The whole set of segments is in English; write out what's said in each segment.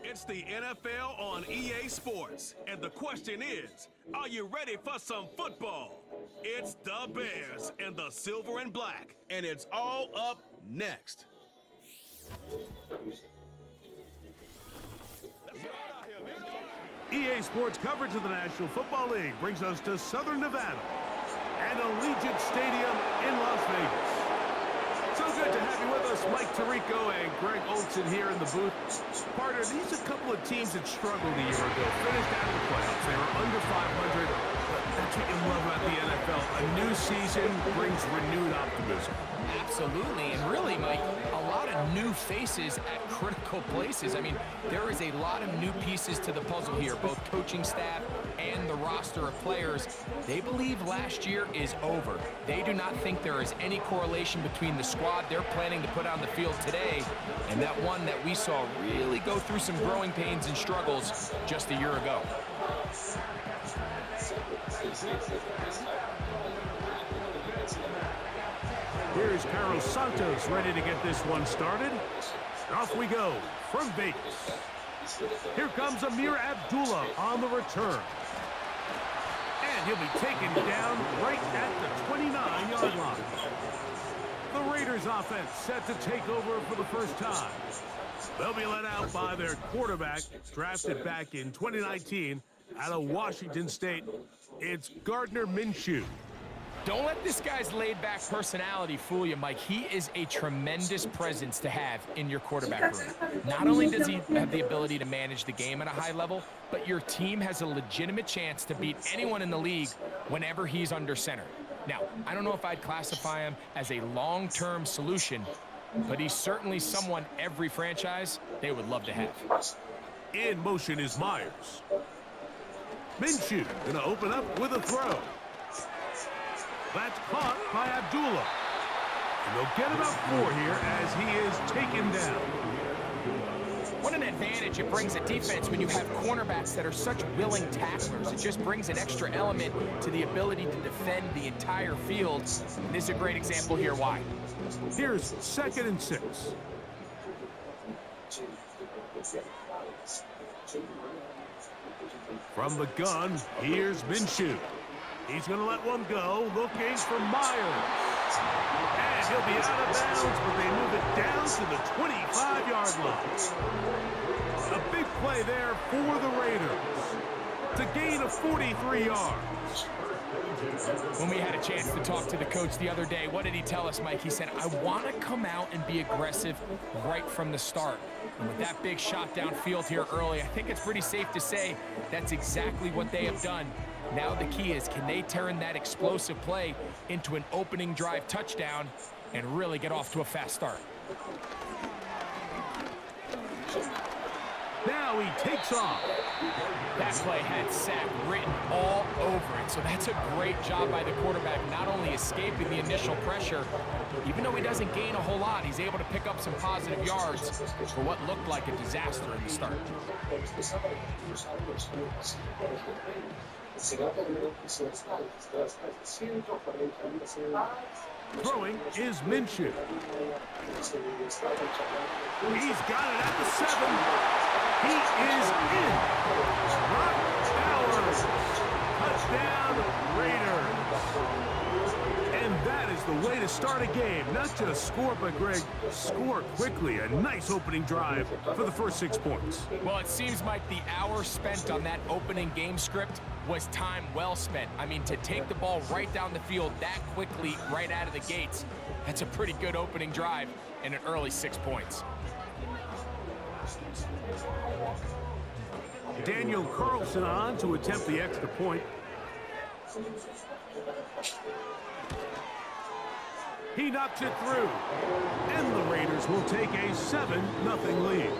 It's the NFL on EA Sports, and the question is, are you ready for some football? It's the Bears and the Silver and Black, and it's all up next. EA Sports coverage of the National Football League brings us to Southern Nevada and Allegiant Stadium in Las Vegas. So good to have you with us, Mike Tirico and Greg Olson here in the booth. Partner, these are a couple of teams that struggled a year ago, finished out of the playoffs. They were under 500, but that's what you love about the NFL. A new season brings renewed optimism. Absolutely, and really, Mike, a lot of new faces at critical places. I mean, there is a lot of new pieces to the puzzle here, both coaching staff and the roster of players. They believe last year is over. They do not think there is any correlation between the squad they're planning to put on the field today and that one that we saw really go through some growing pains and struggles just a year ago. Here's Carlos Santos ready to get this one started. Off we go from Vegas. Here comes Amir Abdullah on the return. And he'll be taken down right at the 29-yard line. The Raiders offense set to take over for the first time. They'll be led out by their quarterback, drafted back in 2019 out of Washington State. It's Gardner Minshew. Don't let this guy's laid-back personality fool you, Mike. He is a tremendous presence to have in your quarterback room. Not only does he have the ability to manage the game at a high level, but your team has a legitimate chance to beat anyone in the league whenever he's under center. Now, I don't know if I'd classify him as a long-term solution, but he's certainly someone every franchise they would love to have. In motion is Myers. Minshew going to open up with a throw. That's caught by Abdullah. And they'll get about 4 here as he is taken down. What an advantage it brings a defense when you have cornerbacks that are such willing tacklers. It just brings an extra element to the ability to defend the entire field. And this is a great example here why. Here's 2nd and 6. From the gun, here's Minshew. He's going to let one go, looking for Myers. And he'll be out of bounds, but they move it down to the 25-yard line. A big play there for the Raiders to gain of 43 yards. When we had a chance to talk to the coach the other day, what did he tell us, Mike? He said, I want to come out and be aggressive right from the start. And with that big shot downfield here early, I think it's pretty safe to say that's exactly what they have done. Now the key is, can they turn that explosive play into an opening drive touchdown and really get off to a fast start? Now he takes off. That play had sack written all over it, so that's a great job by the quarterback, not only escaping the initial pressure, even though he doesn't gain a whole lot, he's able to pick up some positive yards for what looked like a disaster in the start. Throwing is Minshew. He's got it at the 7. He is in. Rock Bowers. Touchdown, Raiders. And that is the way to start a game. Not just score, but, Greg, score quickly. A nice opening drive for the first 6 points. Well, it seems like the hour spent on that opening game script was time well spent. I mean, to take the ball right down the field that quickly right out of the gates, that's a pretty good opening drive and an early 6 points. Daniel Carlson on to attempt the extra point. He knocks it through. And the Raiders will take a 7-0 lead.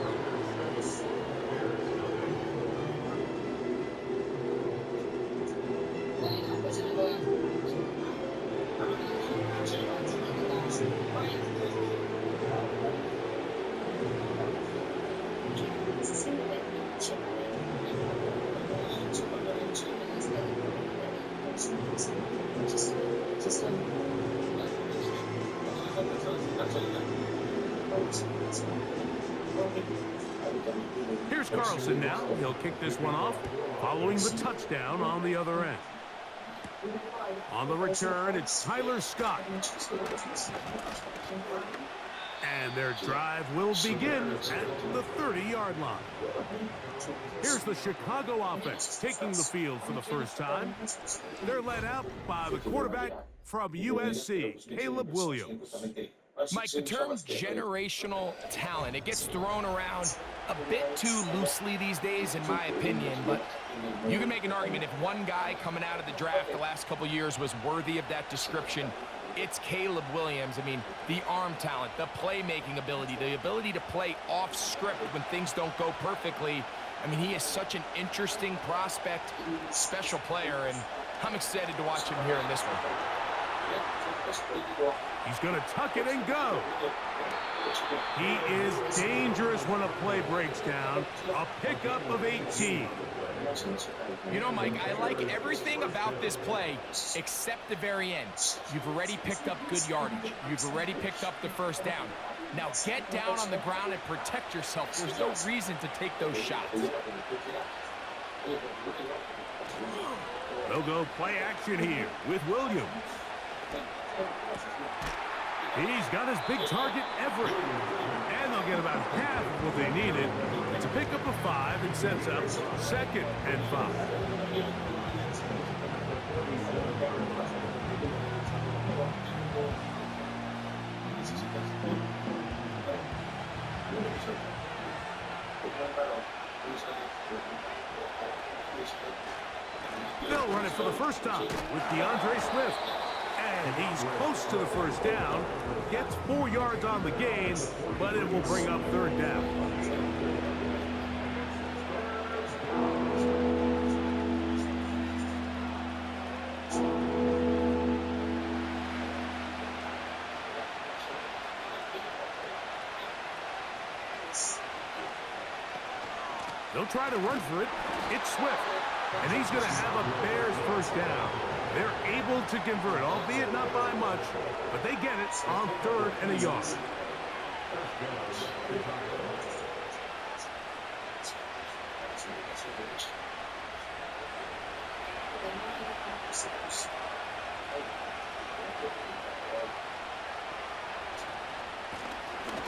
Here's Carlson now. He'll kick this one off, following the touchdown on the other end. On the return, it's Tyler Scott. And their drive will begin at the 30-yard line. Here's the Chicago offense taking the field for the first time. They're led out by the quarterback from USC, Caleb Williams. Mike, the term generational talent, it gets thrown around a bit too loosely these days, in my opinion, but you can make an argument if one guy coming out of the draft the last couple years was worthy of that description, it's Caleb Williams. I mean, the arm talent, the playmaking ability, the ability to play off script when things don't go perfectly. I mean, he is such an interesting prospect, special player, and I'm excited to watch him here in this one. He's going to tuck it and go. He is dangerous when a play breaks down. A pickup of 18. You know, Mike, I like everything about this play except the very end. You've already picked up good yardage. You've already picked up the first down. Now get down on the ground and protect yourself. There's no reason to take those shots. They'll go play action here with Williams. He's got his big target, Everett. And they'll get about half of what they needed. It's a pickup of 5 and sets up 2nd and 5. They'll run it for the first time with DeAndre Swift. And he's close to the first down. Gets 4 yards on the gain, but it will bring up 3rd down. They'll try to run for it. It's Swift. And he's going to have a Bears first down. They're able to convert, albeit not by much, but they get it on 3rd and a yard.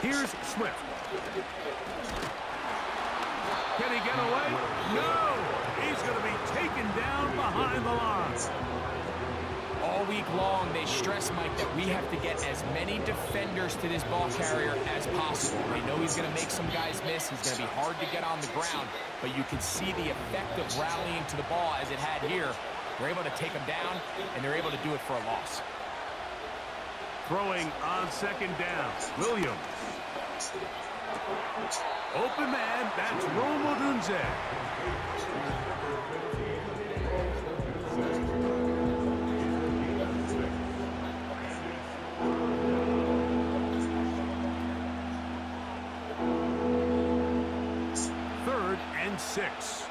Here's Swift. Can he get away? No! He's going to be taken down behind the line. All week long, they stress, Mike, that we have to get as many defenders to this ball carrier as possible. They know he's going to make some guys miss. He's going to be hard to get on the ground, but you can see the effect of rallying to the ball as it had here. They're able to take him down, and they're able to do it for a loss. Throwing on 2nd down, Williams. Open man, that's Rome Odunze. Third and 6.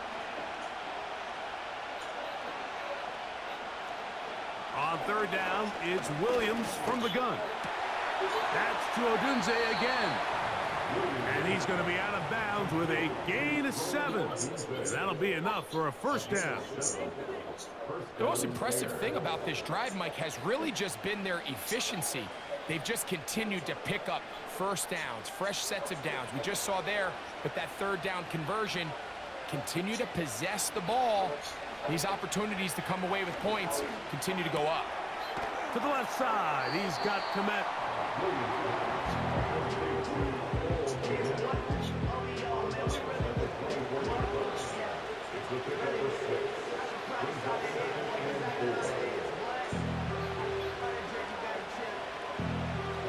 On 3rd down, it's Williams from the gun. That's to Odunze again. And he's going to be out of bounds with a gain of 7. And that'll be enough for a first down. The most impressive thing about this drive, Mike, has really just been their efficiency. They've just continued to pick up first downs, fresh sets of downs. We just saw there with that 3rd down conversion, continue to possess the ball. These opportunities to come away with points continue to go up. To the left side, he's got Komet.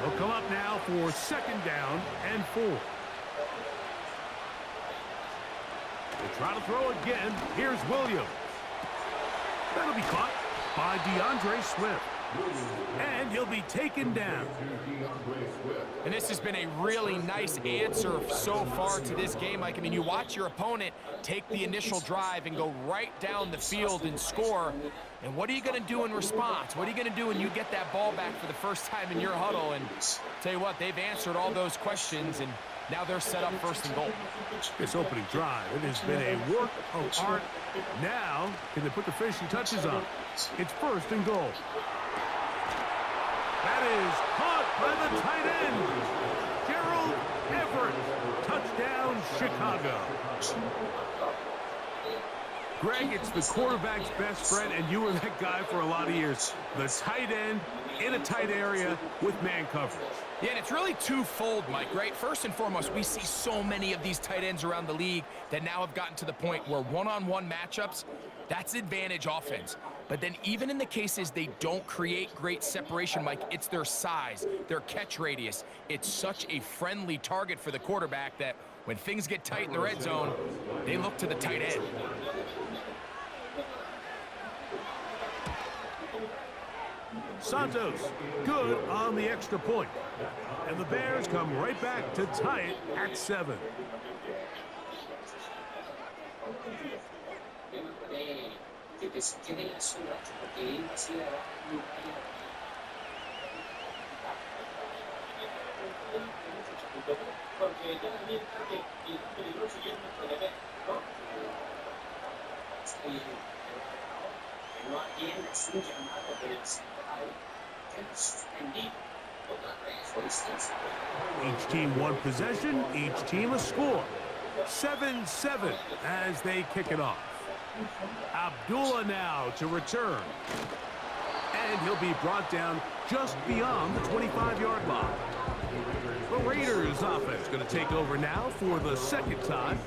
They'll come up now for 2nd down and 4. They try to throw again. Here's Williams. That'll be caught by DeAndre Swift. And he'll be taken down. And this has been a really nice answer so far to this game, Mike. I mean, you watch your opponent take the initial drive and go right down the field and score. And what are you going to do in response? What are you going to do when you get that ball back for the first time in your huddle? And tell you what, they've answered all those questions, and now they're set up first and goal. This opening drive, it has been a work of art. Now, can they put the finishing touches on? It's first and goal. That is caught by the tight end, Gerald Everett. Touchdown, Chicago. Greg, it's the quarterback's best friend, and you were that guy for a lot of years. The tight end in a tight area with man coverage. Yeah, and it's really twofold, Mike, right? First and foremost, we see so many of these tight ends around the league that now have gotten to the point where one-on-one matchups, that's advantage offense. But then even in the cases they don't create great separation, Mike, it's their size, their catch radius. It's such a friendly target for the quarterback that when things get tight in the red zone, they look to the tight end. Santos, good on the extra point. And the Bears come right back to tie it at 7. Each team one possession, each team a score. 7-7 as they kick it off. Abdullah now to return. And he'll be brought down just beyond the 25-yard line. The Raiders offense going to take over now for the second time.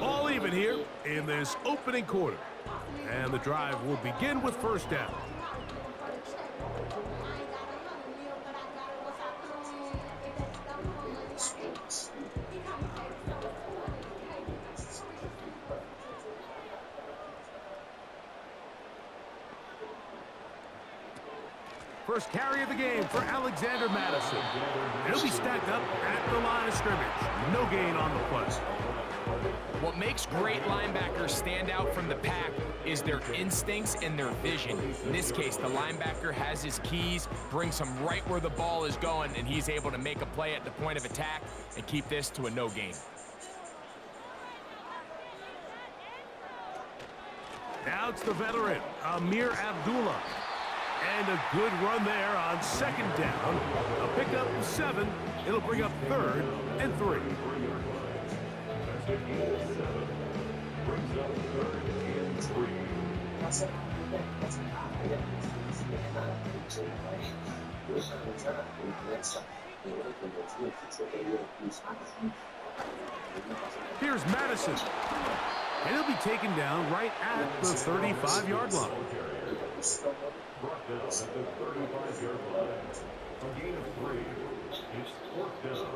All even here in this opening quarter. And the drive will begin with first down. First carry of the game for Alexander Madison. He'll be stacked up at the line of scrimmage. No gain on the play. What makes great linebackers stand out from the pack is their instincts and their vision. In this case, the linebacker has his keys, brings him right where the ball is going, and he's able to make a play at the point of attack and keep this to a no gain. Now it's the veteran, Amir Abdullah. And a good run there on second down. A pickup of 7. It'll bring up 3rd and 3. Here's Madison. And he'll be taken down right at the 35-yard line. Brought down at the 35-yard line. A gain of 3. It's 4th down.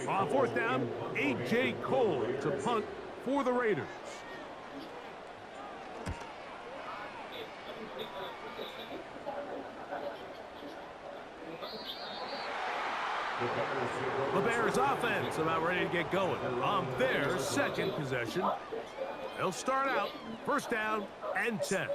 On 4th down, A.J. Cole to punt for the Raiders. The Bears offense about ready to get going on their second possession. They'll start out first down and 10.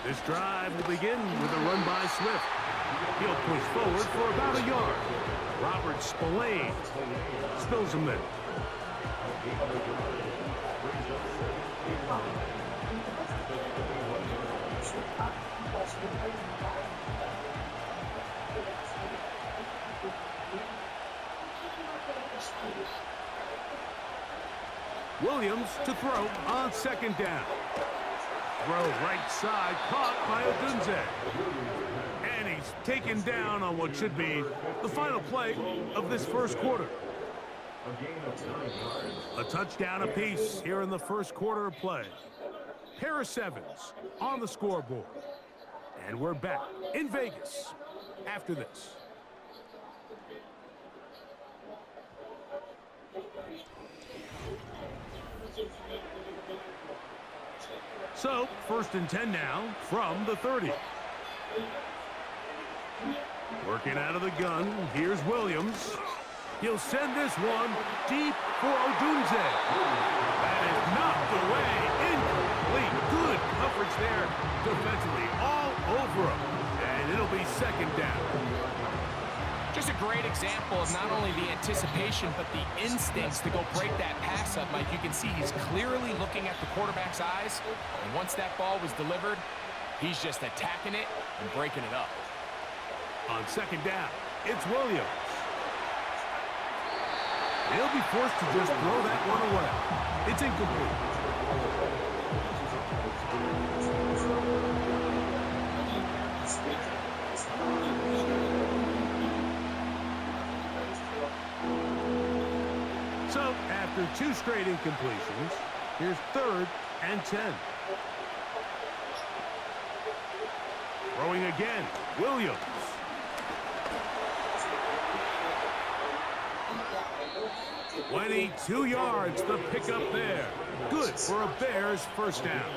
This drive will begin with a run by Swift. He'll push forward for about a yard. Robert Spillane spills him there. Williams to throw on second down. Throw right side, caught by Odunze. And he's taken down on what should be the final play of this first quarter. A touchdown apiece here in the first quarter of play. Pair of sevens on the scoreboard. And we're back in Vegas after this. So, 1st and 10 now from the 30. Working out of the gun, here's Williams. He'll send this one deep for Odunze. That is knocked away, incomplete. Good coverage there defensively, all over him. And it'll be second down. Just a great example of not only the anticipation, but the instincts to go break that pass up, Mike. You can see he's clearly looking at the quarterback's eyes. And once that ball was delivered, he's just attacking it and breaking it up. On second down, it's Williams. He'll be forced to just throw that one away. It's incomplete. So, after 2 straight incompletions, here's 3rd and 10. Throwing again, Williams. 22 yards, the pickup there. Good for a Bears first down.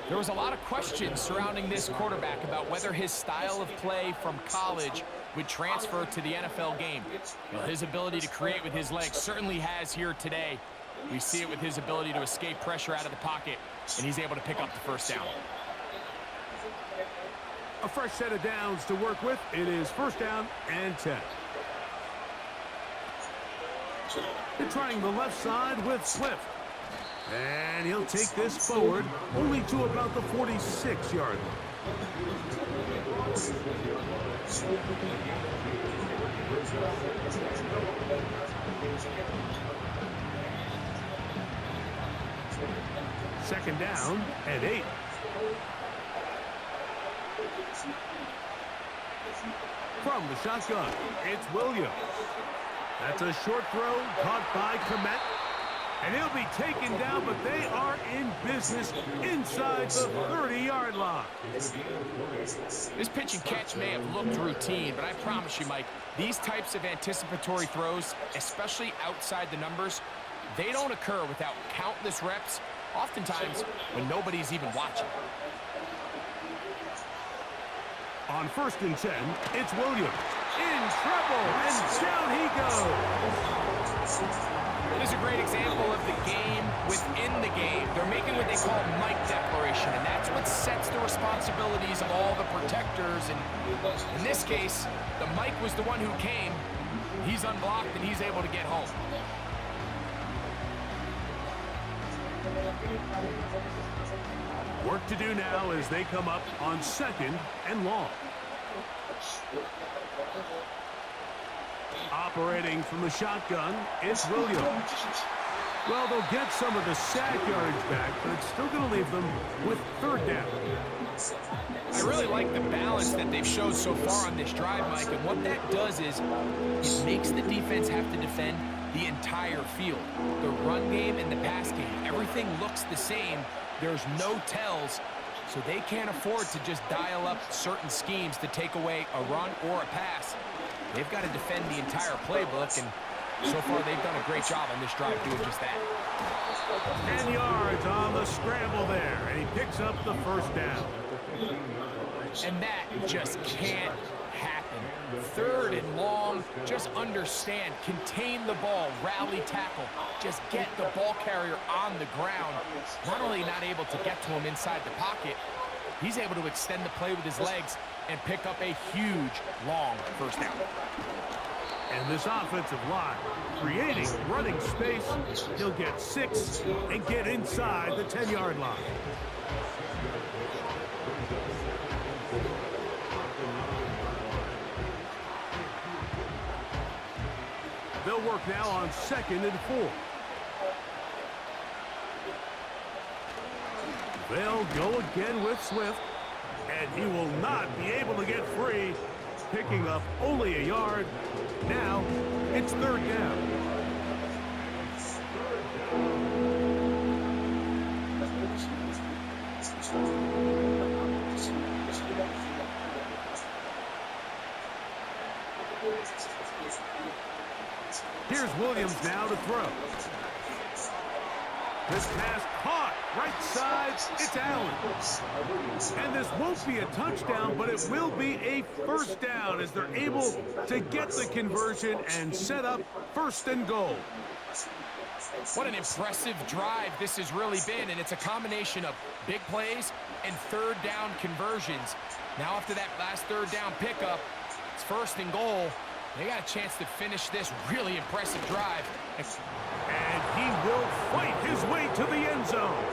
There was a lot of questions surrounding this quarterback about whether his style of play from college would transfer to the NFL game. Well, his ability to create with his legs certainly has here today. We see it with his ability to escape pressure out of the pocket, and he's able to pick up the first down. A fresh set of downs to work with. It is 1st down and 10. They're trying the left side with Swift. And he'll take this forward only to about the 46-yard line. Second down and 8. From the shotgun, it's Williams. That's a short throw caught by Komet. And he'll be taken down, but they are in business inside the 30-yard line. This pitch and catch may have looked routine, but I promise you, Mike, these types of anticipatory throws, especially outside the numbers, they don't occur without countless reps, oftentimes when nobody's even watching. On 1st and 10, it's Williams. In trouble, and down he goes. It is a great example of the game within the game. They're making what they call Mike declaration, and that's what sets the responsibilities of all the protectors. And in this case, the Mike was the one who came. He's unblocked, and he's able to get home. Work to do now as they come up on 2nd and long. Operating from the shotgun, it's Williams. Well, they'll get some of the sack yardage back, but it's still going to leave them with 3rd down. I really like the balance that they've showed so far on this drive, Mike, and what that does is it makes the defense have to defend the entire field. The run game and the pass game, everything looks the same. There's no tells, so they can't afford to just dial up certain schemes to take away a run or a pass. They've got to defend the entire playbook, and so far they've done a great job on this drive doing just that. 10 yards on the scramble there, and he picks up the first down. And that just can't happen. 3rd and long, just understand, contain the ball, rally tackle, just get the ball carrier on the ground. Not only not able to get to him inside the pocket, he's able to extend the play with his legs and pick up a huge, long first down. And this offensive line creating running space. He'll get 6 and get inside the 10-yard line. They'll work now on 2nd and 4. They'll go again with Swift, and he will not be able to get free, picking up only a yard. Now, it's third down. Here's Williams now to throw. This pass caught right side. It's Allen. And this won't be a touchdown, but it will be a first down as they're able to get the conversion and set up first and goal. What an impressive drive this has really been, and it's a combination of big plays and third down conversions. Now after that last third down pickup, it's first and goal. They got a chance to finish this really impressive drive. And he will fight his way to the end zone.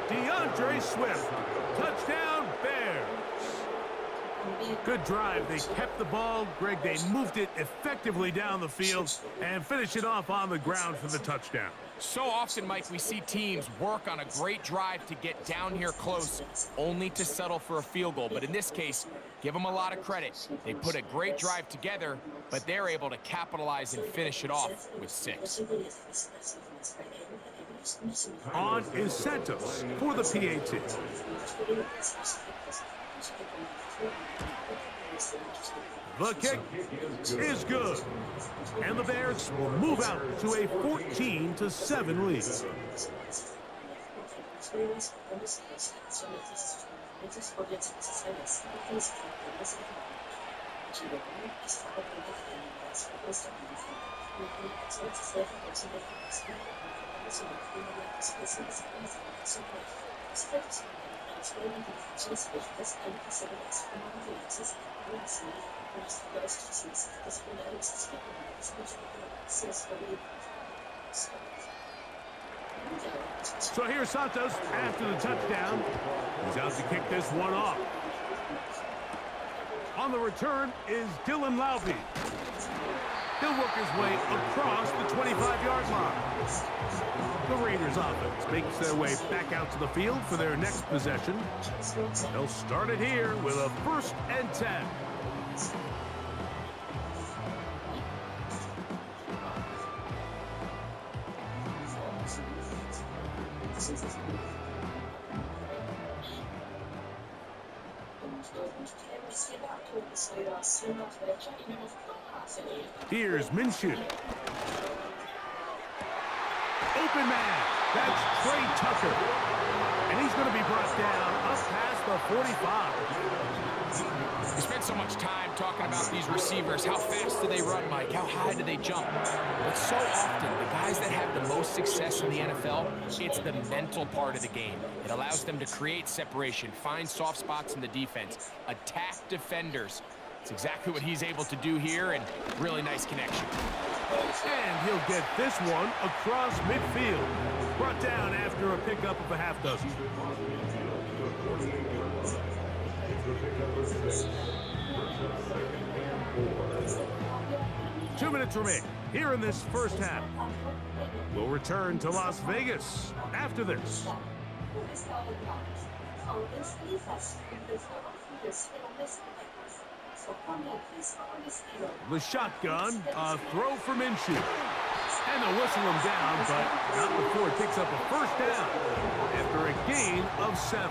DeAndre Swift, touchdown Bears. Good drive. They kept the ball. Greg, they moved it effectively down the field and finished it off on the ground for the touchdown. So often, Mike, we see teams work on a great drive to get down here close, only to settle for a field goal. But in this case, give them a lot of credit. They put a great drive together, but they're able to capitalize and finish it off with 6. On is Santos for the PAT. The kick is good. And the Bears will move out to a 14-7 lead. So here's Santos after the touchdown. He's out to kick this one off. On the return is Dylan Laube. He'll work his way across the 25-yard line. The Raiders offense makes their way back out to the field for their next possession. They'll start it here with a 1st and 10. Here's Minshew. Open man. That's Trey Tucker. And he's going to be brought down up past the 45. We spent so much time talking about these receivers. How fast do they run, Mike? How high do they jump? But so often, the guys that have the most success in the NFL, it's the mental part of the game. It allows them to create separation, find soft spots in the defense, attack defenders. It's exactly what he's able to do here, and really nice connection. And he'll get this one across midfield. Brought down after a pickup of a half dozen. 2 minutes remain here in this first half. We'll return to Las Vegas after this. The shotgun, a throw for Minshew. And they'll whistle him down, but not before it picks up a first down after a gain of 7.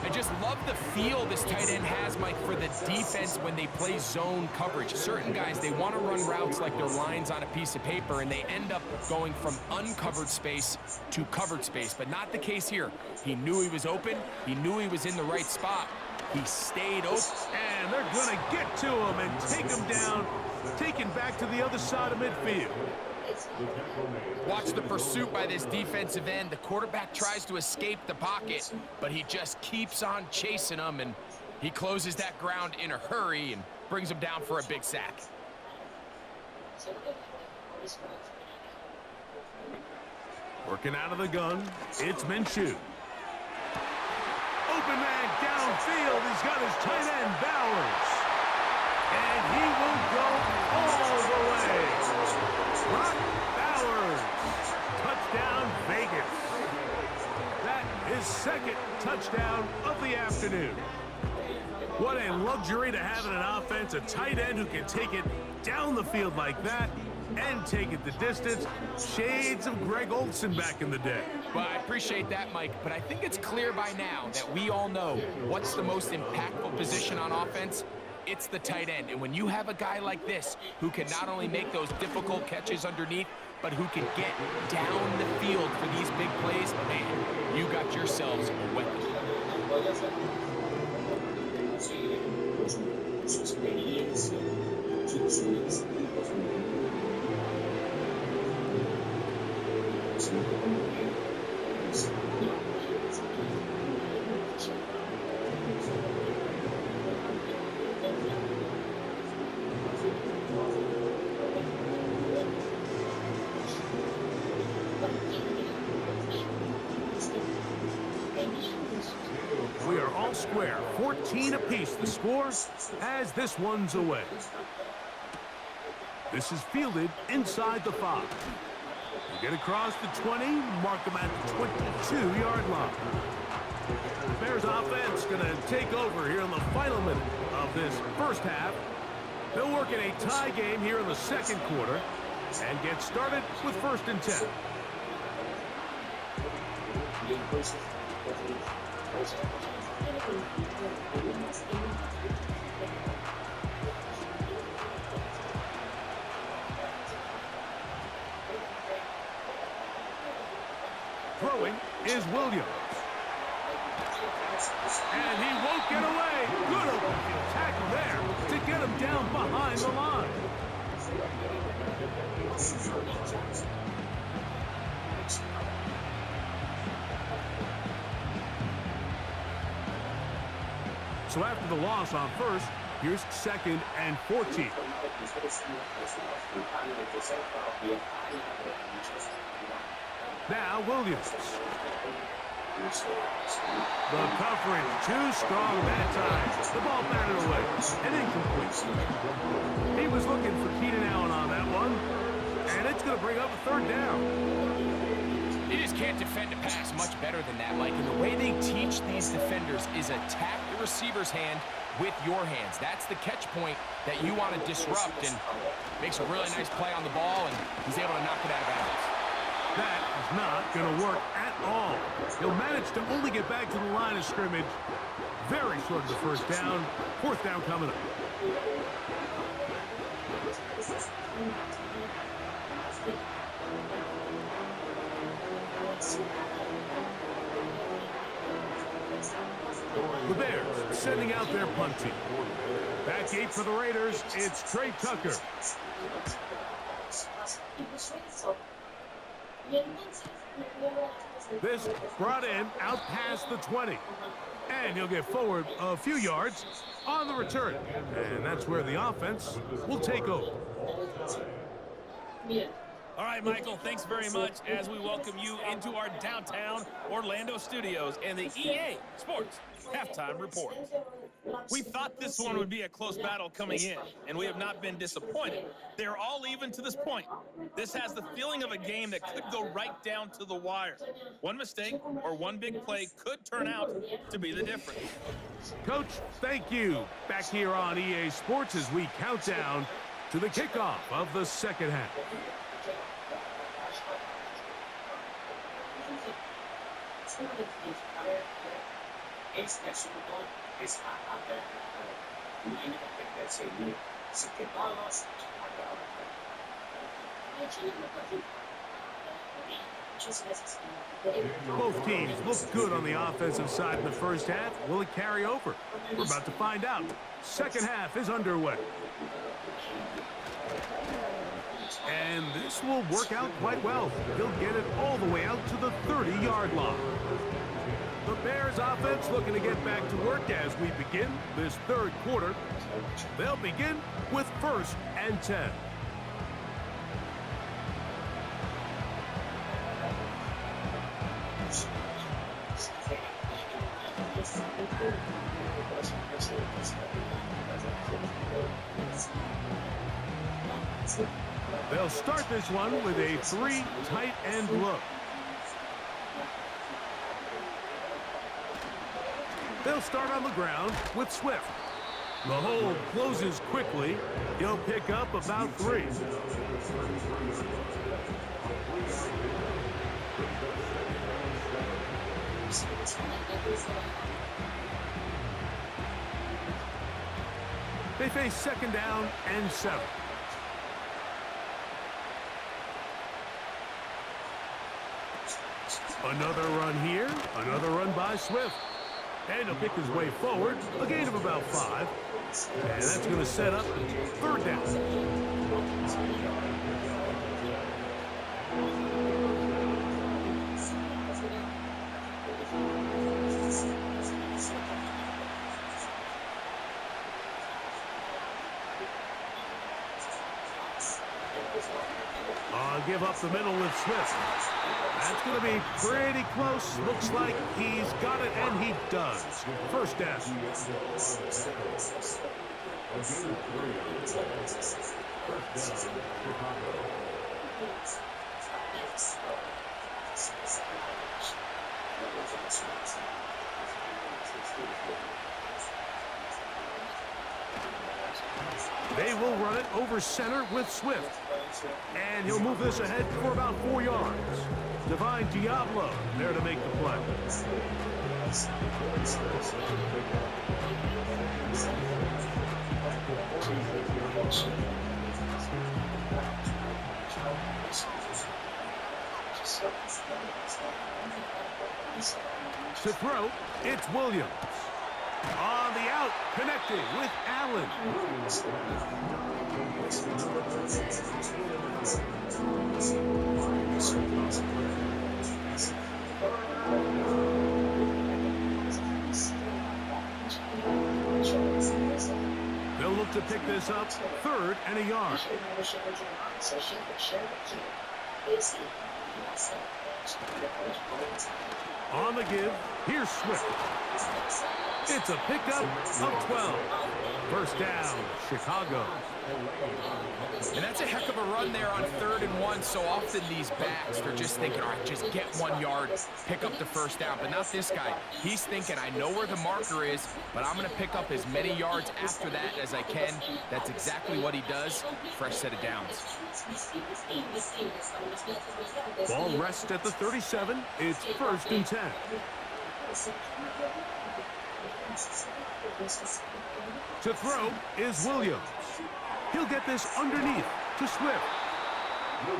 I just love the feel this tight end has, Mike, for the defense when they play zone coverage. Certain guys, they want to run routes like they're lines on a piece of paper, and they end up going from uncovered space to covered space, but not the case here. He knew he was open. He knew he was in the right spot. He stayed open. And they're going to get to him and take him down, taken back to the other side of midfield. Watch the pursuit by this defensive end. The quarterback tries to escape the pocket, but he just keeps on chasing him, and he closes that ground in a hurry and brings him down for a big sack. Working out of the gun, it's Minshew. Open man downfield. He's got his tight end, Bowers. And he will go all the way. Brock Bowers. Touchdown, Vegas. That his second touchdown of the afternoon. What a luxury to have in an offense, a tight end who can take it down the field like that and take it the distance. Shades of Greg Olsen back in the day. Well, I appreciate that, Mike, but I think it's clear by now that we all know what's the most impactful position on offense. It's the tight end. And when you have a guy like this who can not only make those difficult catches underneath, but who can get down the field for these big plays, man, you got yourselves a weapon. We are all square, 14 apiece the score as this one's away. This is fielded inside the 5. They get across the 20, mark them at the 22-yard line. The Bears offense going to take over here in the final minute of this first half. They'll work in a tie game here in the second quarter and get started with 1st and 10. Throwing is Williams. And he won't get away. Good open field tackle there to get him down behind the line. So after the loss on 1st, here's 2nd and 14. Now Williams. The coverage too strong that time. The ball batted away and incomplete. He was looking for Keenan Allen on that one, and it's going to bring up a 3rd down. You just can't defend a pass much better than that, Mike. And the way they teach these defenders is attack the receiver's hand with your hands. That's the catch point that you want to disrupt, and makes a really nice play on the ball, and he's able to knock it out of bounds. That is not going to work at all. He'll manage to only get back to the line of scrimmage. Very short of the 1st down. 4th down coming up. The Bears sending out their punt team. Back 8 for the Raiders. It's Trey Tucker. This brought in out past the 20. And he'll get forward a few yards on the return. And that's where the offense will take over. All right, Michael, thanks very much as we welcome you into our downtown Orlando studios and the EA Sports Halftime Report. We thought this one would be a close battle coming in, and we have not been disappointed. They're all even to this point. This has the feeling of a game that could go right down to the wire. One mistake or one big play could turn out to be the difference. Coach, thank you. Back here on EA Sports as we count down to the kickoff of the second half. Both teams look good on the offensive side in the first half. Will it carry over? We're about to find out. Second half is underway. And this will work out quite well. He'll get it all the way out to the 30-yard line. The Bears offense looking to get back to work as we begin this third quarter. They'll begin with 1st and 10. They'll start this one with a 3 tight end look. They'll start on the ground with Swift. The hole closes quickly. He'll pick up about 3. They face 2nd down and 7. Another run here, another run by Swift. And he'll pick his way forward, a gain of about 5. And that's going to set up 3rd down. Give up the middle with Swift. That's going to be pretty close. Looks like he's got it, and he does. 1st down. They will run it over center with Swift. And he'll move this ahead for about 4 yards. Divine Diablo there to make the play. To throw, it's Williams. On the out, connecting with Allen. They'll look to pick this up, 3rd and a yard. On the give, here's Swift. It's a pickup of 12. 1st down, Chicago. And that's a heck of a run there on 3rd and 1. So often these backs, they're just thinking, all right, just get 1 yard, pick up the 1st down. But not this guy. He's thinking, I know where the marker is, but I'm going to pick up as many yards after that as I can. That's exactly what he does. Fresh set of downs. Ball rests at the 37. It's 1st and 10. To throw is Williams. He'll get this underneath to Swift.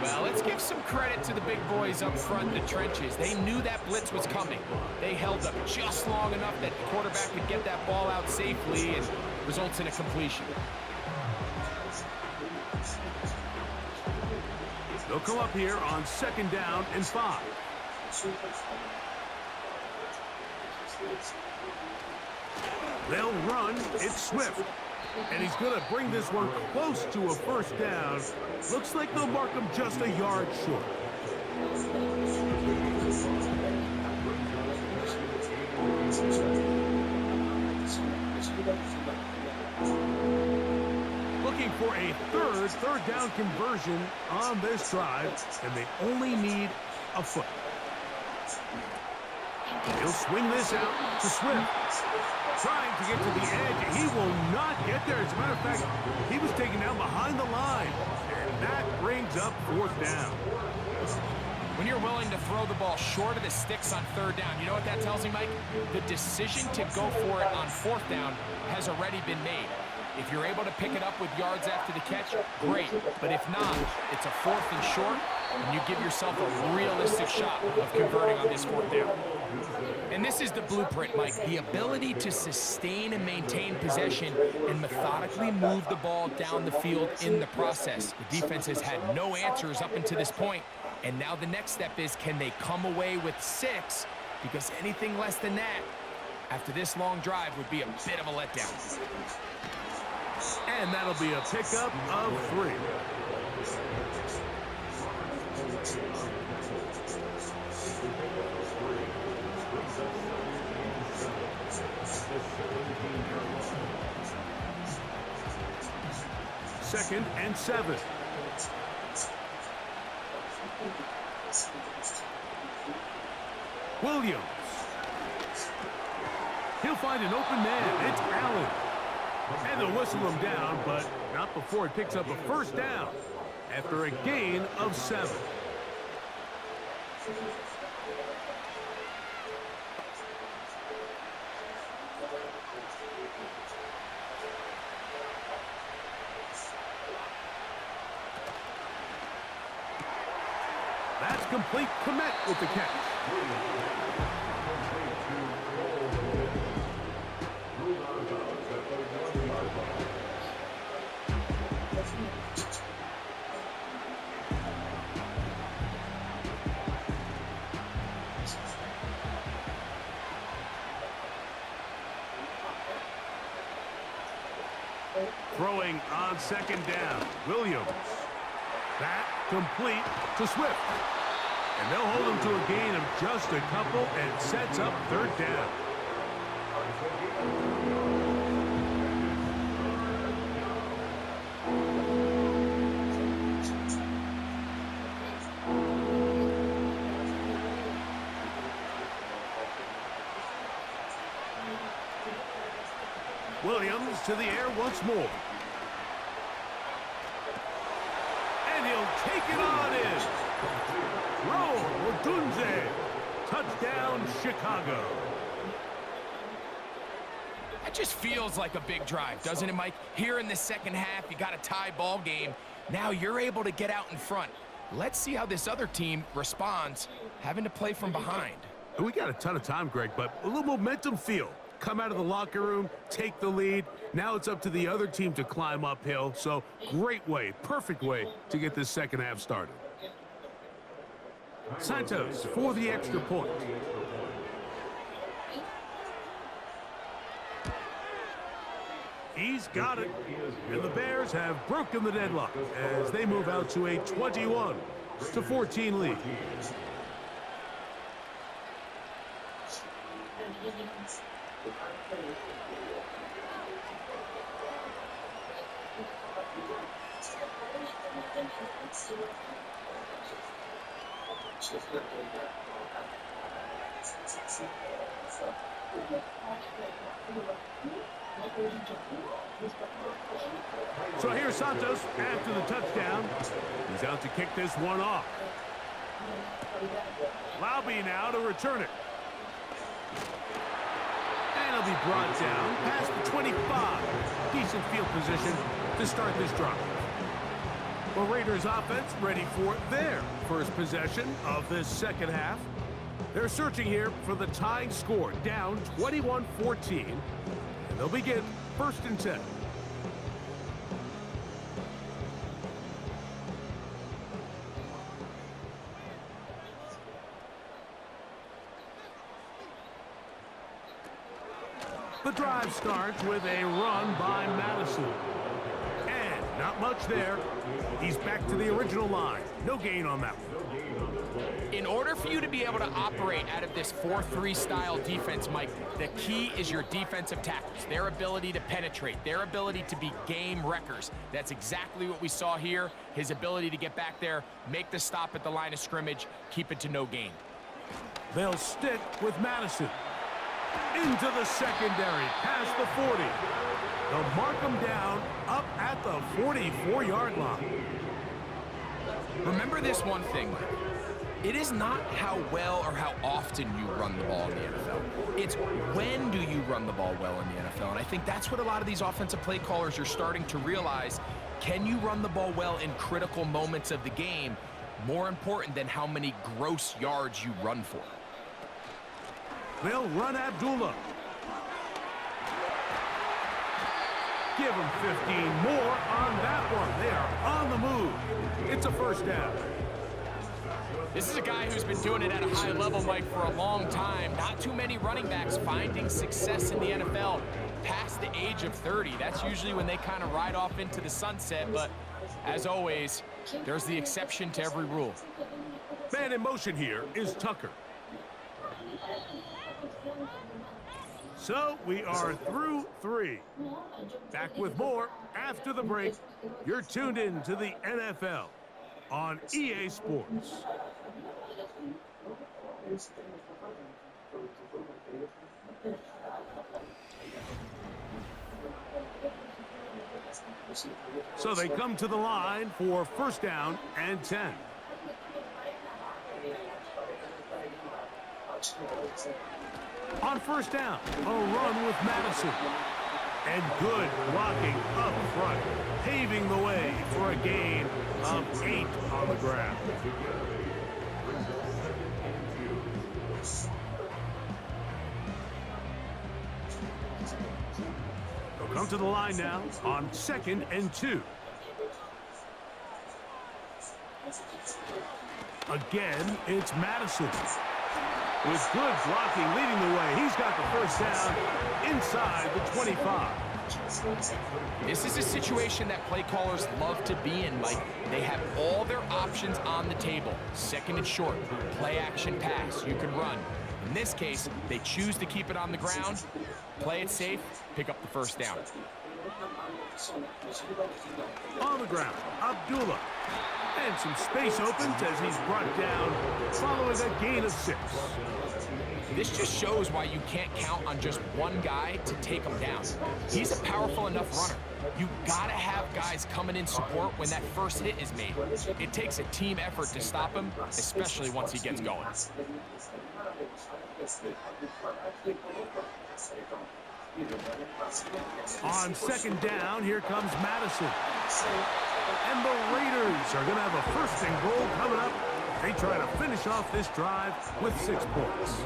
Well, let's give some credit to the big boys up front in the trenches. They knew that blitz was coming. They held up just long enough that the quarterback could get that ball out safely and results in a completion. They'll come up here on 2nd down and 5. They'll run. It's Swift. And he's going to bring this one close to a 1st down. Looks like they'll mark him just a yard short. Looking for a 3rd down conversion on this drive, and they only need a foot. He'll swing this out to Swift. Trying to get to the edge. He will not get there. As a matter of fact, he was taken down behind the line. And that brings up 4th down. When you're willing to throw the ball short of the sticks on 3rd down, you know what that tells me, Mike? The decision to go for it on 4th down has already been made. If you're able to pick it up with yards after the catch, great. But if not, it's a 4th and short, and you give yourself a realistic shot of converting on this 4th down. And this is the blueprint, Mike. The ability to sustain and maintain possession and methodically move the ball down the field in the process. The defense has had no answers up until this point, and now the next step is, can they come away with 6? Because anything less than that, after this long drive, would be a bit of a letdown. And that'll be a pickup of 3. Second and 7. Williams. He'll find an open man. It's Allen. And they'll whistle him down, but not before he picks up a first down after a gain of 7. That's complete. Komet with the catch. Throwing on second down, Williams. That complete to Swift. And they'll hold him to a gain of just a couple and sets up third down. Williams to the air once more. And he'll take it on in. Roll, Odunze. Touchdown, Chicago. That just feels like a big drive, doesn't it, Mike? Here in the second half, you got a tie ball game. Now you're able to get out in front. Let's see how this other team responds, having to play from behind. We got a ton of time, Greg, but a little momentum feel. Come out of the locker room, take the lead. Now it's up to the other team to climb uphill. So great way, perfect way to get this second half started. Santos for the extra point. He's got it. And the Bears have broken the deadlock as they move out to a 21-14 lead. So here's Santos after the touchdown. He's out to kick this one off. Laube now to return it. And he'll be brought down past the 25. Decent field position to start this drive. The Raiders offense ready for their first possession of this second half. They're searching here for the tying score, down 21-14. And they'll begin 1st and 10. The drive starts with a run by Madison. And not much there. He's back to the original line. No gain on that one. In order for you to be able to operate out of this 4-3 style defense, Mike, the key is your defensive tackles, their ability to penetrate, their ability to be game wreckers. That's exactly what we saw here. His ability to get back there, make the stop at the line of scrimmage, keep it to no gain. They'll stick with Madison. Into the secondary, past the 40. They'll mark him down up at the 44-yard line. Remember this one thing, Mike. It is not how well or how often you run the ball in the NFL. It's when do you run the ball well in the NFL. And I think that's what a lot of these offensive play callers are starting to realize. Can you run the ball well in critical moments of the game? More important than how many gross yards you run for. They'll run Abdullah. Give him 15 more on that one. They are on the move. It's a first down. This is a guy who's been doing it at a high level, Mike, for a long time. Not too many running backs finding success in the NFL past the age of 30. That's usually when they kind of ride off into the sunset, but as always, there's the exception to every rule. Man in motion here is Tucker. So we are through 3. Back with more after the break. You're tuned in to the NFL on EA Sports. So they come to the line for first down and 10. On first down, a run with Madison. And good blocking up front, paving the way for a gain of 8 on the ground. They'll come to the line now on 2nd and 2. Again, it's Madison. With good blocking leading the way, he's got the first down inside the 25. This is a situation that play callers love to be in, Mike. They have all their options on the table. 2nd and short, play action pass, you can run. In this case, they choose to keep it on the ground, play it safe, pick up the first down. On the ground, Abdullah. And some space opens as he's brought down following a gain of 6. This just shows why you can't count on just one guy to take him down. He's a powerful enough runner. You gotta have guys coming in support when that first hit is made. It takes a team effort to stop him, especially once he gets going. On 2nd down, here comes Madison. And the Raiders are going to have a 1st and goal coming up. They try to finish off this drive with 6 points.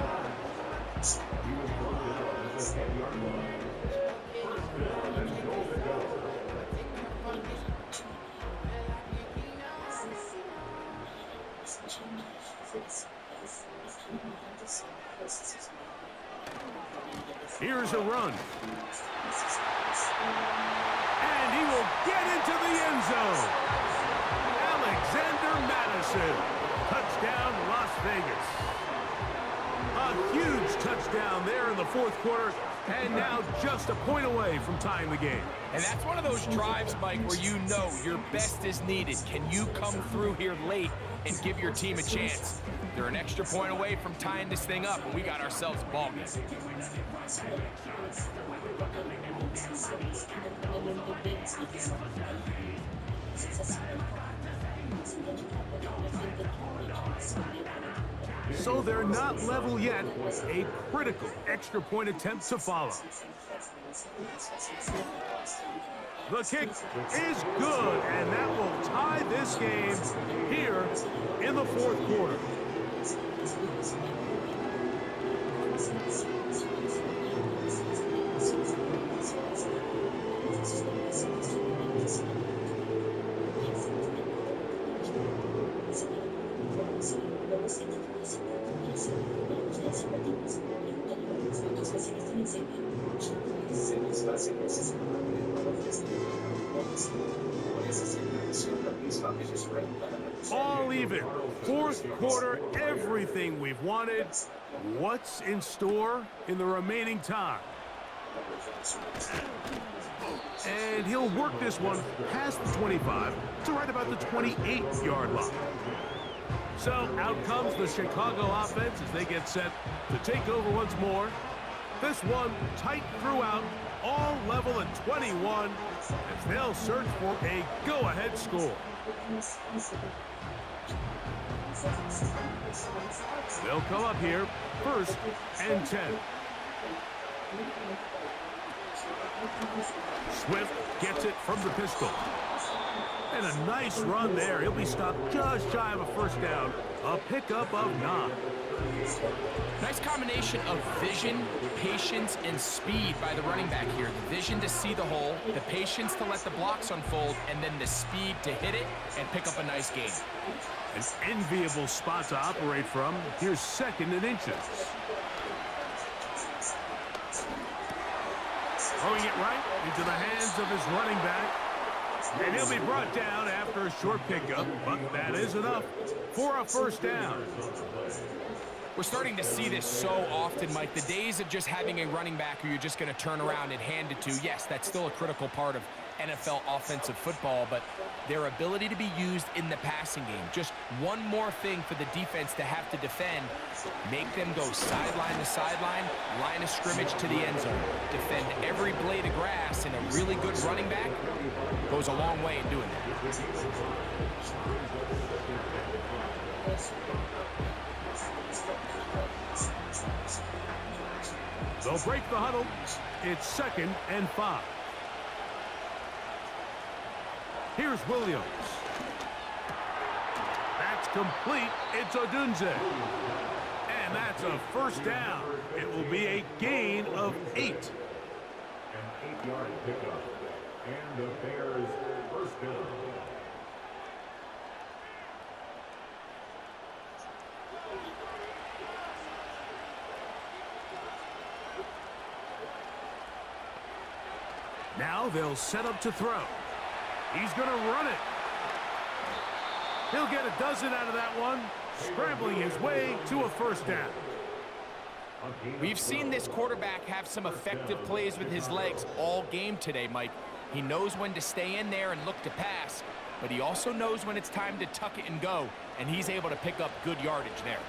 Here's a run. And he will get into the end zone. Alexander Madison. Touchdown, Las Vegas. A huge touchdown there in the 4th quarter. And now just a point away from tying the game. And that's one of those drives, Mike, where you know your best is needed. Can you come through here late and give your team a chance? They're an extra point away from tying this thing up, and we got ourselves a ball game. So they're not level yet. A critical extra point attempt to follow. The kick is good, and that will tie this game here in the 4th quarter. All even. 4th quarter, everything we've wanted. What's in store in the remaining time? And he'll work this one past the 25 to right about the 28-yard line. So out comes the Chicago offense as they get set to take over once more. This one tight throughout, all level at 21 as they'll search for a go-ahead score. They'll come up here, 1st and 10. Swift gets it from the pistol. And a nice run there. He'll be stopped just shy of a 1st down. A pickup of 9. Nice combination of vision, patience, and speed by the running back here. The vision to see the hole, the patience to let the blocks unfold, and then the speed to hit it and pick up a nice gain. An enviable spot to operate from. Here's 2nd and inches. Throwing it right into the hands of his running back. And he'll be brought down after a short pickup, but that is enough for a 1st down. We're starting to see this so often, Mike. The days of just having a running back who you're just going to turn around and hand it to, yes, that's still a critical part of NFL offensive football, but their ability to be used in the passing game. Just one more thing for the defense to have to defend. Make them go sideline to sideline, line of scrimmage to the end zone. Defend every blade of grass in a really good running back goes a long way in doing that. They'll break the huddle. It's 2nd and 5. Here's Williams. That's complete. It's Odunze. And that's a first down. It will be a gain of 8. An 8-yard pickup. And the Bears first down. Now they'll set up to throw. He's going to run it. He'll get a dozen out of that one, scrambling his way to a first down. We've seen this quarterback have some effective plays with his legs all game today, Mike. He knows when to stay in there and look to pass, but he also knows when it's time to tuck it and go, and he's able to pick up good yardage there.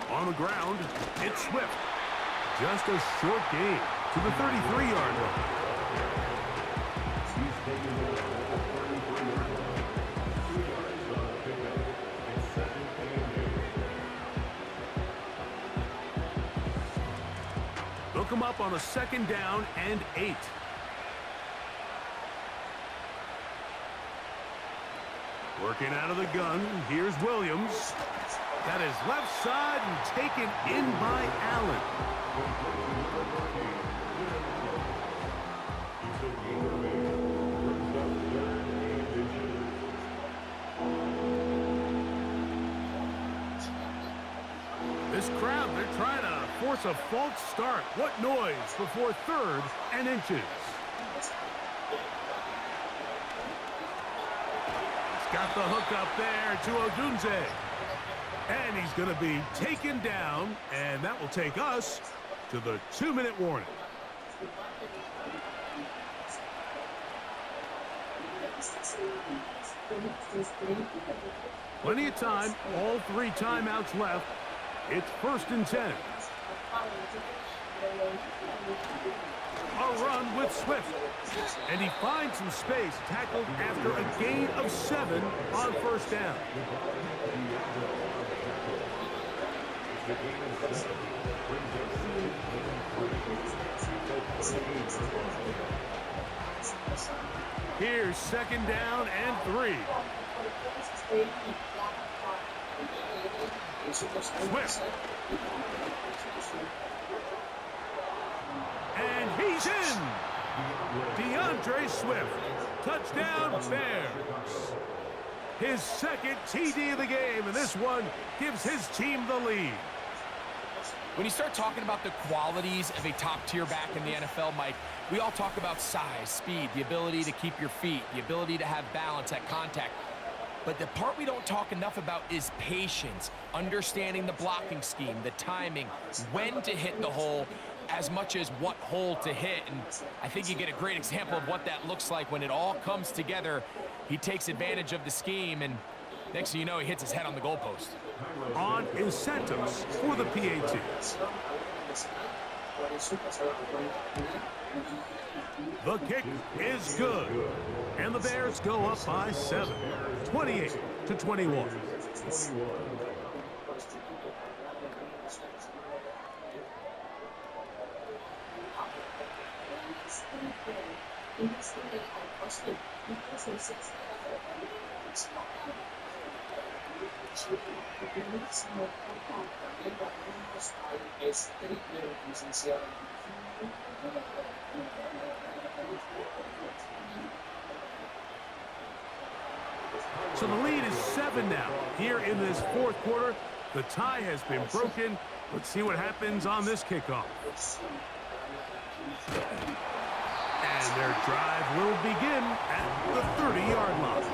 On the ground, it's Swift. Just a short gain to the 33-yard line. They'll come up on a 2nd down and 8. Working out of the gun, here's Williams. That is left side and taken in by Allen. This crowd, they're trying to force a false start. What noise before 3rd and inches. He's got the hook up there to Odunze. And he's going to be taken down, and that will take us to the 2-minute warning. Plenty of time, all 3 timeouts left. It's 1st and 10. A run with Swift. And he finds some space, tackled after a gain of 7 on 1st down. Here's 2nd down and 3. Swift. And he's in. DeAndre Swift. Touchdown, Bears. His 2nd TD of the game, and this one gives his team the lead. When you start talking about the qualities of a top-tier back in the NFL, Mike, we all talk about size, speed, the ability to keep your feet, the ability to have balance at contact. But the part we don't talk enough about is patience, understanding the blocking scheme, the timing, when to hit the hole, as much as what hole to hit. And I think you get a great example of what that looks like when it all comes together. He takes advantage of the scheme, and next thing you know, he hits his head on the goalpost. On incentives for the PAT. The kick is good. And the Bears go up by 7, 28-21. So the lead is 7 now. Here in this 4th quarter, the tie has been broken. Let's see what happens on this kickoff. And their drive will begin at the 30-yard line.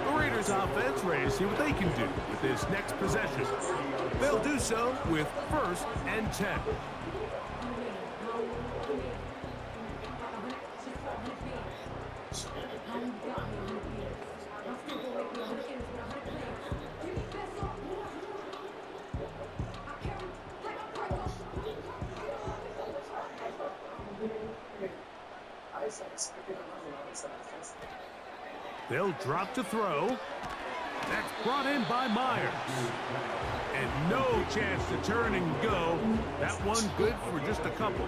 The Raiders offense ready to see what they can do with this next possession. They'll do so with 1st and 10. They'll drop to throw. That's brought in by Myers. And no chance to turn and go. That one good for just a couple.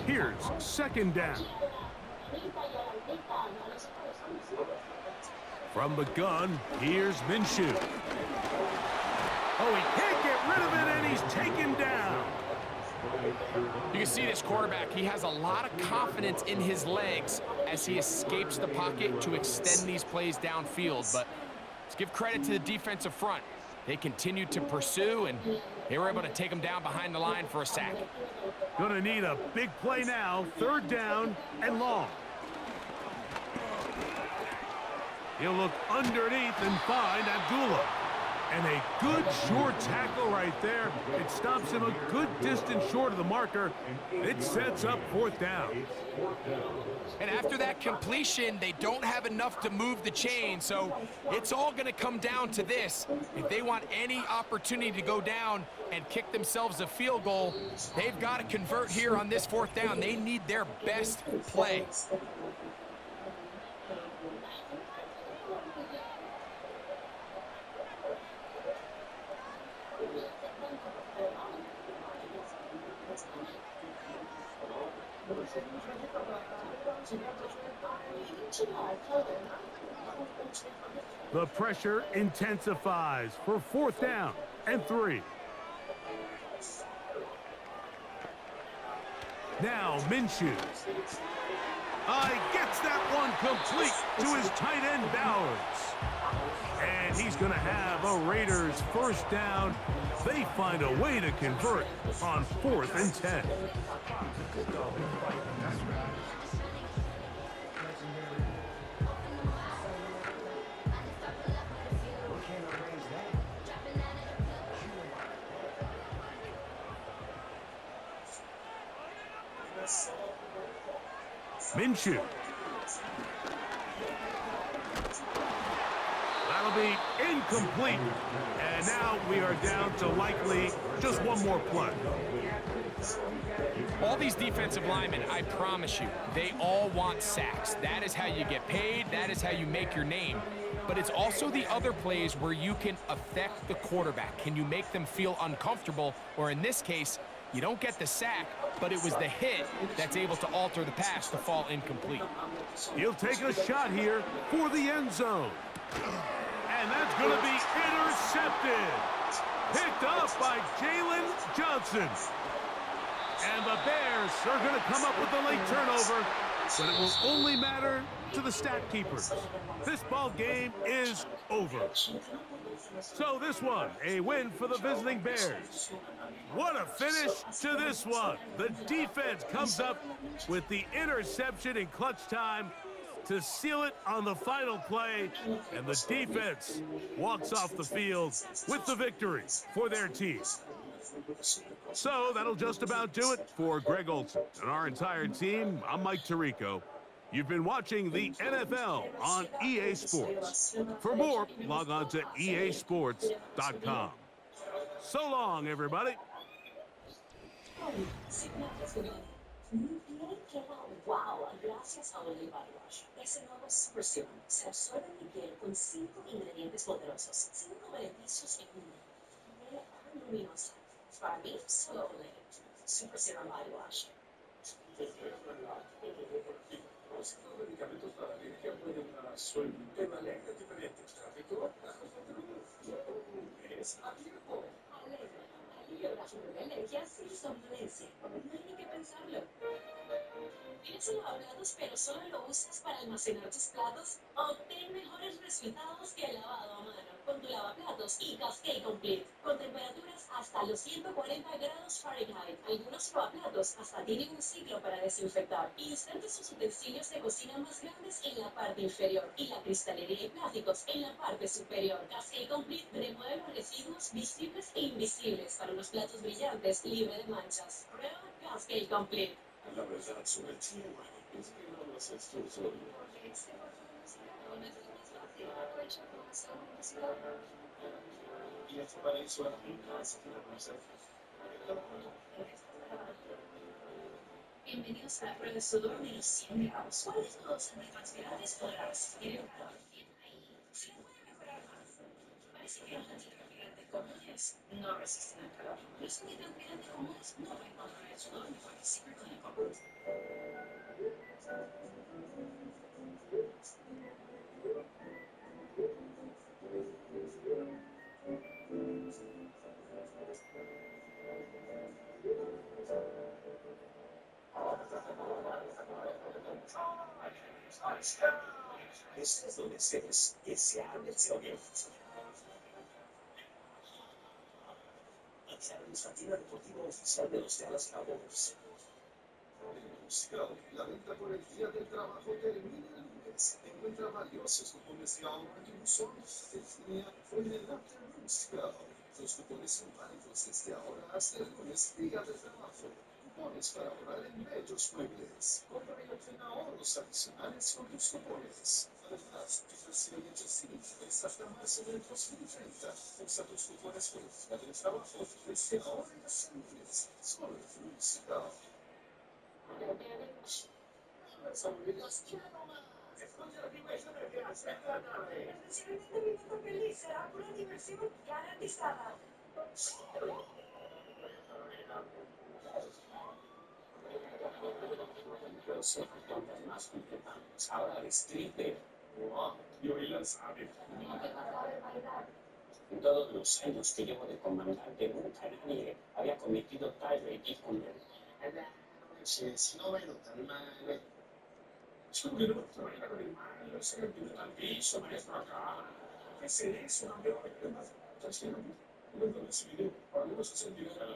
Here's second down. From the gun, here's Minshew. Oh, he can't get rid of it, and he's taken down. You can see this quarterback, he has a lot of confidence in his legs as he escapes the pocket to extend these plays downfield. But let's give credit to the defensive front. They continued to pursue, and they were able to take him down behind the line for a sack. Gonna need a big play now. Third down and long. He'll look underneath and find Abdullah. And a good short tackle right there. It stops him a good distance short of the marker. It sets up fourth down. And after that completion, they don't have enough to move the chain, so it's all going to come down to this. If they want any opportunity to go down and kick themselves a field goal, they've got to convert here on this fourth down. They need their best play. The pressure intensifies for fourth down and 3. Now Minshew. Gets that one complete to his tight end Bowers. And he's going to have a Raiders first down. They find a way to convert on 4th and 10. Minshew. That'll be incomplete. And now we are down to likely just one more play. All these defensive linemen, I promise you, they all want sacks. That is how you get paid. That is how you make your name. But it's also the other plays where you can affect the quarterback. Can you make them feel uncomfortable? Or in this case, you don't get the sack, but it was the hit that's able to alter the pass to fall incomplete. He'll take a shot here for the end zone. And that's going to be intercepted. Picked up by Jalen Johnson. And the Bears are going to come up with the late turnover, but it will only matter to the stat keepers. This ball game is over. So this one, a win for the visiting Bears. What a finish to this one. The defense comes up with the interception in clutch time to seal it on the final play, and the defense walks off the field with the victory for their team. So that'll just about do it for Greg Olson and our entire team. I'm Mike Tirico. You've been watching the NFL on EA Sports. For more, log on to easports.com. So long, everybody. Wow, gracias a Olive Wash. Ese nuevo Super Serum se absorbe en mi piel con 5 ingredientes poderosos, 5 beneficios en uno. Luminosa. Para mí, solo Olay. Super Serum Body Wash. Los medicamentos para la alergia pueden resolver una alergia diferente. Tráfico, es abierto. Alivio la alergia sin somnolencia. No hay ni que pensarlo. ¿Tienes un lavaplatos pero solo lo usas para almacenar tus platos? Obtén mejores resultados que el lavado a mano con tu lavaplatos y Cascade Complete, con temperaturas hasta los 140 grados Fahrenheit. Algunos lavaplatos hasta tienen un ciclo para desinfectar. Instante sus utensilios de cocina más grandes en la parte inferior y la cristalería y plásticos en la parte superior. Cascade Complete remueve los residuos visibles e invisibles para unos platos brillantes libre de manchas. Prueba Cascade Complete. La verdad sobre el tiempo es que no lo haces tú solo. Porque este no es más fácil. Aprovecha la información musical. Y esto para eso es la música. Bienvenidos a la prueba de sudor de los 100 grados. ¿Cuál de todos antitranspirantes podrá resistir el calor? Bien ahí. Se le puede mejorar más. Parece que los antitranspirantes comunes no resisten el calor. Los antitranspirantes comunes no pueden controlar el sudor y participan con el común. Eso es donde se es especial del sodio. Iniciar administrativa deportiva oficial de los Dallas Cowboys. Scout, la venta por el Día del Trabajo termina el lunes. Encuentra valiosos cupones de ahorro en tu buzón. El día fue en el Afternoon Scout. Los cupones son válidos desde ahora hasta el lunes, Día del Trabajo. Cupones para ahorrar en bellos muebles. Compra y obtenga ahorros adicionales con tus cupones. Además, tus recibimientos siguientes hasta marzo del 2030. Usa tus cupones por el Día del Trabajo desde ahora y hasta el lunes. Solo en Fruit Scout. Feliz será una diversión garantizada. Más completados. Ahora el stripper. Wow, yo y la sabe. En todos los años que llevo de comandante, nunca nadie había cometido tal ridículo. Si no bailo tan mal. Solo que no trabajar con el mal, se le pide al piso, maestro acá. ¿Qué es eso? No veo que más. No ese video. Podemos hacer el video de la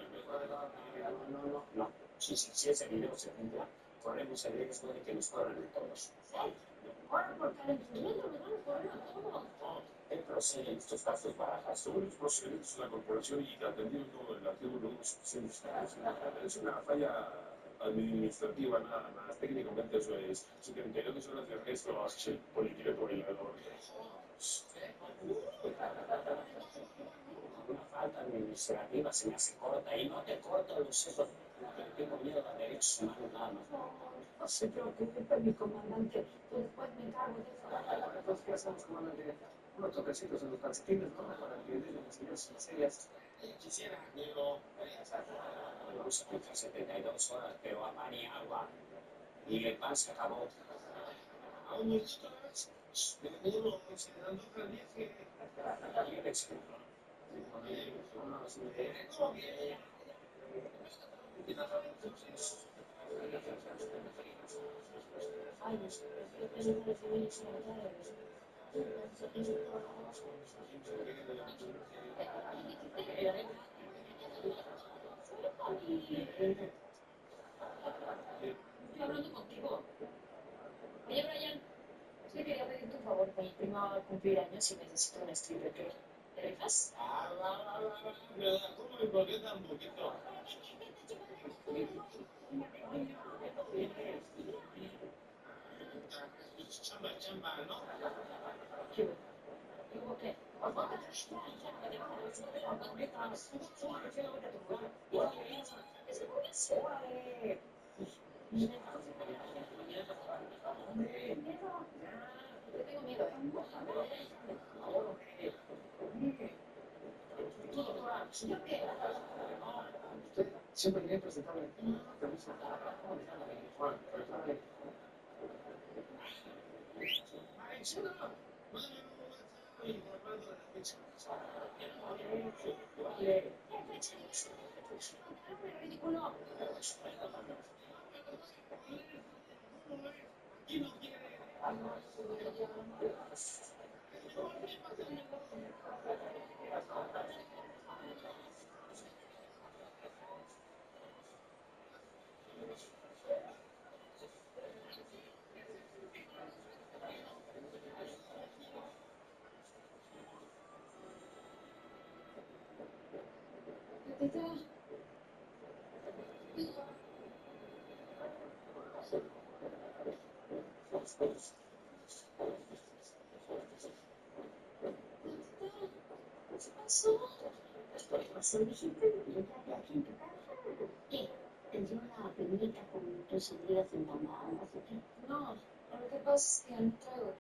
no. Si ese video se cumple, corremos el riesgo de que nos corran a todos. Ahora, porque el instrumento me van a correr a todos. El procede en estos casos barajas. Según los procedimientos de la corporación y atendiendo el artículo 1 es una falla administrativa nada más. Técnicamente eso es 72 horas de arresto hacia el político por el error. Una falta administrativa se me hace corta y no te corto los sesos. Tengo miedo a derechos humanos nada más. No se preocupe, mi comandante. Yo después me encargo de eso. Entonces, ¿qué hacemos, comandante? Unos toquecitos en los calcetines, ¿no? Para que den las situaciones serias. Quisiera, amigo. Vamos a aplicar 72 horas, pero a mar y agua. Y el pan se acabó. Aún no estás. Bienvenido, considerando que el viaje. Y el experto. Estoy hablando contigo. Oye, Brian, es que quería pedirte un favor. Mi prima va a cumplir años y necesito un stripper. ¿Te dejas? ¿Cómo me colgué tan poquito? Chamba, ¿no? ¿Qué? ¿Digo qué? Tengo miedo, ¿yo qué? Siempre quería presentarme. ¿Qué pasó? Estoy dijiste que aquí en tu casa. ¿Qué? ¿Te dio una penita con tus amigas en Panamá? No, lo que pasa es que ya no traigo